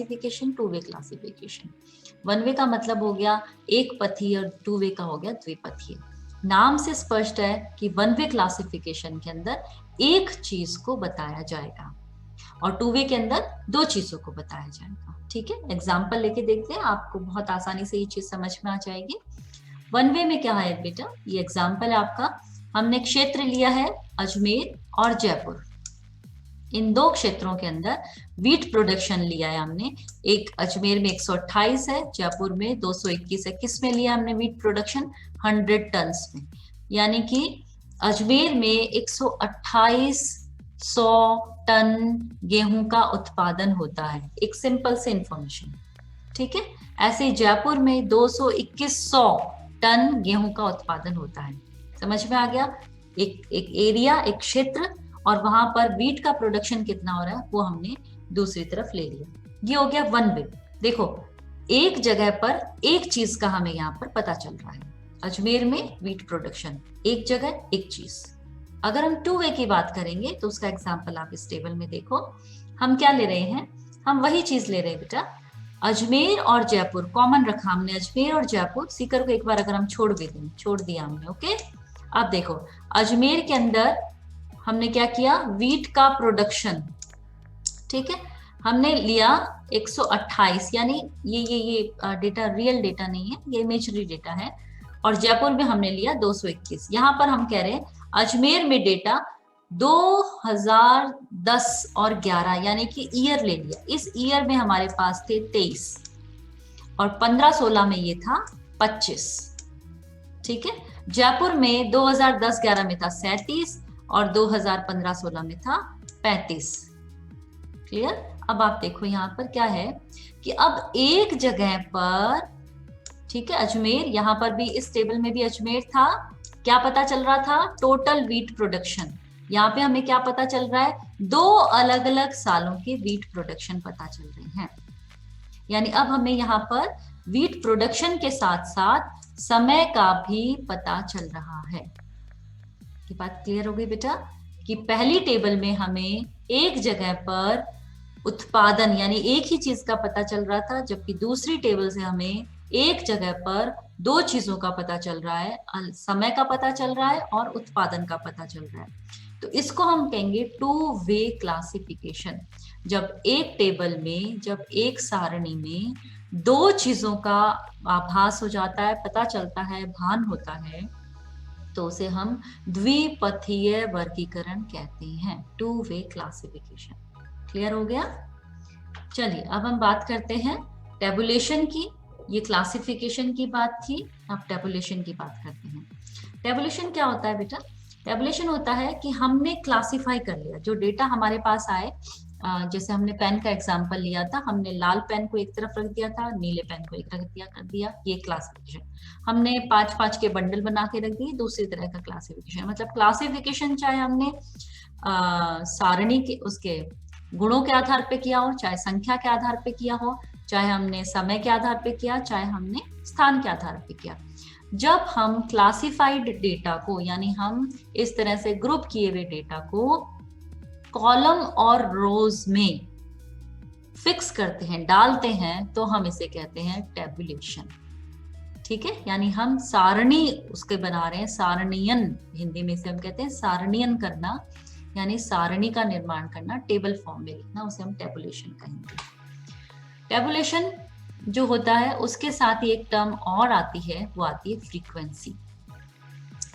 Classification, two way classification. One way का मतलब हो गया एक पथीय और टू वे का हो गया द्विपथीय। नाम से स्पष्ट है कि वन वे क्लासिफिकेशन के अंदर एक चीज को बताया जाएगा और टू वे के अंदर दो चीजों को बताया जाएगा। ठीक है, एग्जाम्पल लेके देखते हैं, आपको बहुत आसानी से ये चीज समझ में आ जाएगी। वन वे में क्या है बेटा, ये एग्जाम्पल है आपका। हमने क्षेत्र लिया है अजमेर और जयपुर। इन दो क्षेत्रों के अंदर वीट प्रोडक्शन लिया है हमने। एक अजमेर में 128 है, जयपुर में 221 है। किस में लिया हमने वीट प्रोडक्शन? 100 टन्स में। यानी कि अजमेर में 128 टन गेहूं का उत्पादन होता है। एक सिंपल से इंफॉर्मेशन, ठीक है। ऐसे जयपुर में 221 टन गेहूं का उत्पादन होता है। समझ में आ गया? एक एरिया, एक क्षेत्र, और वहां पर वीट का प्रोडक्शन कितना हो रहा है वो हमने दूसरी तरफ ले लिया। ये हो गया वन वे। देखो, एक जगह पर एक चीज का हमें यहाँ पर पता चल रहा है। अजमेर में वीट प्रोडक्शन, एक जगह एक चीज। अगर हम टू वे की बात करेंगे तो उसका एग्जाम्पल आप इस टेबल में देखो। हम क्या ले रहे हैं? हम वही चीज ले रहे हैं बेटा, अजमेर और जयपुर कॉमन रखा हमने। अजमेर और जयपुर, सीकर को एक बार अगर हम छोड़ दिया हमने, ओके। अब देखो, अजमेर के अंदर हमने क्या किया? वीट का प्रोडक्शन, ठीक है, हमने लिया 128, यानी ये डेटा रियल डेटा नहीं है, ये इमेजरी डेटा है। और जयपुर में हमने लिया 221। यहां पर हम कह रहे हैं अजमेर में डेटा 2010 और 11, यानी कि ईयर ले लिया। इस ईयर में हमारे पास थे 23 और 15-16 में ये था 25, ठीक है। जयपुर में 2010-11 में था 37 और 2015-16 में था 35। क्लियर? अब आप देखो यहां पर क्या है कि अब एक जगह पर, ठीक है, अजमेर, यहां पर भी इस टेबल में भी अजमेर था। क्या पता चल रहा था? Total wheat production. यहाँ पे हमें क्या पता चल रहा है? दो अलग अलग सालों के वीट प्रोडक्शन पता चल रहे हैं। यानी अब हमें यहाँ पर वीट प्रोडक्शन के साथ साथ समय का भी पता चल रहा है। ये बात क्लियर हो गई बेटा? कि पहली टेबल में हमें एक जगह पर उत्पादन यानी एक ही चीज का पता चल रहा था, जबकि दूसरी टेबल से हमें एक जगह पर दो चीजों का पता चल रहा है, समय का पता चल रहा है और उत्पादन का पता चल रहा है। तो इसको हम कहेंगे टू वे क्लासिफिकेशन। जब एक टेबल में, जब एक सारणी में दो चीजों का आभास हो जाता है, पता चलता है, भान होता है, तो उसे हम द्विपथीय वर्गीकरण कहते हैं, टू वे क्लासिफिकेशन। क्लियर हो गया? चलिए अब हम बात करते हैं टेबुलेशन की। ये क्लासिफिकेशन की बात थी, अब टेबुलेशन की बात करते हैं। टेबुलेशन क्या होता है बेटा? टेबुलेशन होता है कि हमने क्लासिफाई कर लिया जो डेटा हमारे पास आए। जैसे हमने पेन का एग्जांपल लिया था, हमने लाल पेन को एक तरफ रख दिया था, नीले पेन को एक तरफ कर दिया, ये क्लासिफिकेशन। हमने 5-5 के बंडल बना के रख दिए, दूसरी तरह का क्लासिफिकेशन। मतलब क्लासिफिकेशन चाहे हमने सारणी के उसके गुणों के आधार पे किया हो, चाहे संख्या के आधार पे किया हो, चाहे हमने समय के आधार पे किया, चाहे हमने स्थान के आधार पे किया। जब हम क्लासिफाइड डेटा को, यानी हम इस तरह से ग्रुप किए हुए डेटा को कॉलम और रोज में फिक्स करते हैं, डालते हैं, तो हम इसे कहते हैं टेबुलेशन। ठीक है, यानी हम सारणी उसके बना रहे हैं, सारणीयन, हिंदी में से हम कहते हैं सारणीयन करना, यानी सारणी का निर्माण करना, टेबल फॉर्म में लिखना, उसे हम टेबुलेशन कहेंगे। टेबुलेशन जो होता है उसके साथ ही एक टर्म और आती है, वो आती है फ्रीक्वेंसी।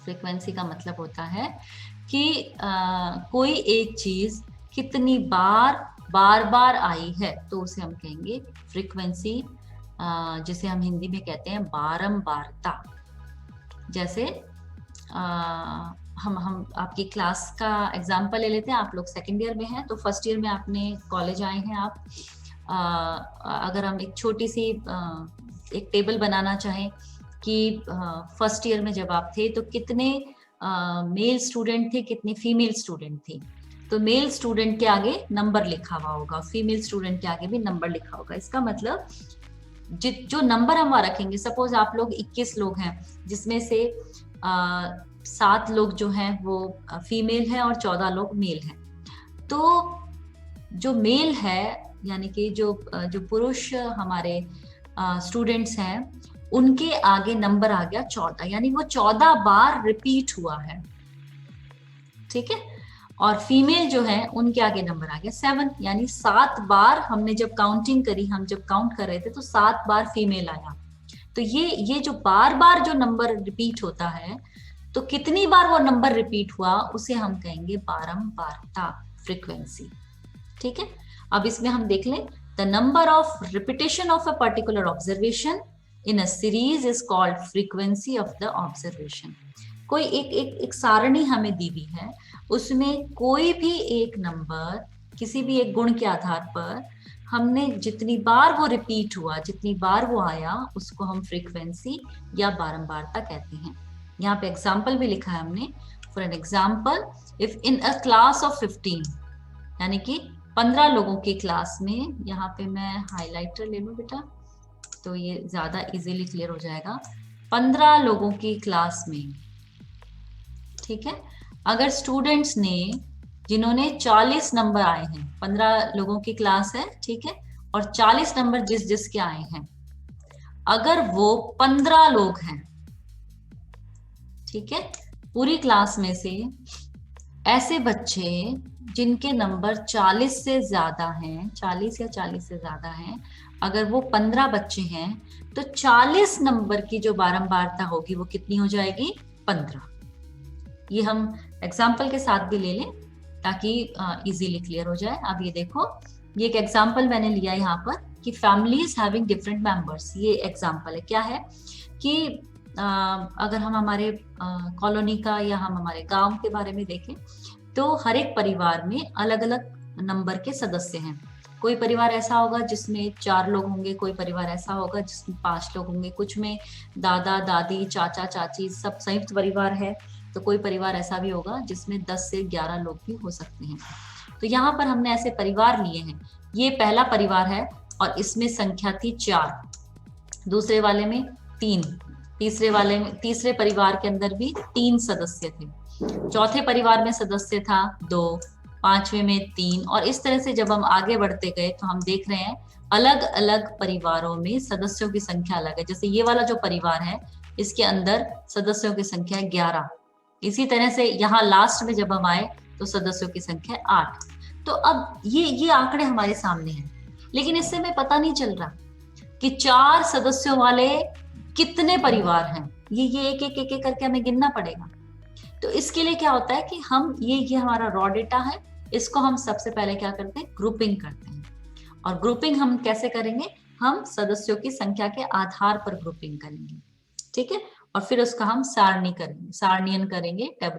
फ्रीक्वेंसी का मतलब होता है कि कोई एक चीज कितनी बार बार आई है, तो उसे हम कहेंगे फ्रीक्वेंसी, जिसे हम हिंदी में कहते हैं बारंबारता। जैसे हम आपकी क्लास का एग्जाम्पल ले लेते हैं। आप लोग सेकेंड ईयर में हैं, तो फर्स्ट ईयर में आपने कॉलेज आए हैं आप। अगर हम एक छोटी सी एक टेबल बनाना चाहें कि फर्स्ट ईयर में जब आप थे तो कितने मेल स्टूडेंट थे, कितनी फीमेल स्टूडेंट थी, तो मेल स्टूडेंट के आगे नंबर लिखा हुआ होगा, फीमेल स्टूडेंट के आगे भी नंबर लिखा होगा। इसका मतलब जो नंबर हम वहां रखेंगे, सपोज आप लोग 21 लोग हैं, जिसमें से 7 लोग जो हैं वो फीमेल हैं और 14 लोग मेल हैं। तो जो मेल है यानी कि जो पुरुष हमारे स्टूडेंट्स हैं उनके आगे नंबर आ गया 14, यानी वो 14 बार रिपीट हुआ है, ठीक है। और फीमेल जो है उनके आगे नंबर आ गया 7, यानी 7 बार हमने जब काउंटिंग करी, हम जब काउंट कर रहे थे तो 7 बार फीमेल आया। तो ये जो बार बार जो नंबर रिपीट होता है, तो कितनी बार वो नंबर रिपीट हुआ उसे हम कहेंगे बारंबारता, फ्रीक्वेंसी, ठीक है। अब इसमें हम देख लें, the number of repetition of a particular observation in a series is called frequency of the observation. कोई एक सारणी हमें दी हुई है, उसमें कोई भी एक नंबर किसी भी एक गुण के आधार पर हमने जितनी बार वो रिपीट हुआ, जितनी बार वो आया, उसको हम फ्रीक्वेंसी या बारंबारता कहते हैं। यहाँ पे एग्जाम्पल भी लिखा है हमने। For an example, if in a class of 15, यानी कि 15 लोगों की क्लास में, यहाँ पे मैं हाइलाइटर ले लूं बेटा तो ये ज्यादा इजीली क्लियर हो जाएगा। 15 लोगों की क्लास में, ठीक है, अगर स्टूडेंट्स ने जिन्होंने 40 नंबर आए हैं, 15 लोगों की क्लास है, ठीक है, और 40 नंबर जिस जिसके आए हैं, अगर वो 15 लोग हैं, ठीक है, पूरी क्लास में से ऐसे बच्चे जिनके नंबर 40 से ज्यादा हैं, 40 या 40 से ज्यादा हैं, अगर वो 15 बच्चे हैं, तो 40 नंबर की जो बारंबारता होगी वो कितनी हो जाएगी? 15। ये हम एग्जाम्पल के साथ भी ले लें ताकि इजीली क्लियर हो जाए। अब ये देखो, ये एक एग्जाम्पल मैंने लिया यहाँ पर कि फैमिलीज हैविंग डिफरेंट मेंबर्स। ये एग्जाम्पल है, क्या है कि अगर हम हमारे कॉलोनी का या हम हमारे गांव के बारे में देखें तो हर एक परिवार में अलग अलग नंबर के सदस्य हैं। कोई परिवार ऐसा होगा जिसमें 4 लोग होंगे, कोई परिवार ऐसा होगा जिसमें 5 लोग होंगे, कुछ में दादा दादी चाचा चाची सब संयुक्त परिवार है, तो कोई परिवार ऐसा भी होगा जिसमें 10 से 11 लोग भी हो सकते हैं। तो यहाँ पर हमने ऐसे परिवार लिए हैं। ये पहला परिवार है और इसमें संख्या थी 4, दूसरे वाले में 3, तीसरे परिवार के अंदर भी 3 सदस्य थे, चौथे परिवार में सदस्य था 2, पांचवें में 3, और इस तरह से जब हम आगे बढ़ते गए तो हम देख रहे हैं अलग अलग परिवारों में सदस्यों की संख्या अलग है। जैसे ये वाला जो परिवार है इसके अंदर सदस्यों की संख्या है 11। इसी तरह से यहाँ लास्ट में जब हम आए तो सदस्यों की संख्या 8। तो अब ये आंकड़े हमारे सामने हैं, लेकिन इससे हमें पता नहीं चल रहा कि 4 सदस्यों वाले कितने परिवार हैं। ये एक एक एक एक करके हमें गिनना पड़ेगा। तो इसके लिए क्या होता है कि हम ये हमारा रॉ डेटा है, इसको हम सबसे पहले क्या करते हैं? ग्रुपिंग करते हैं। और ग्रुपिंग हम कैसे करेंगे? हम सदस्यों की संख्या के आधार पर ग्रुपिंग करेंगे, ठीक है, और फिर उसका हम सारणीकरण करेंगे,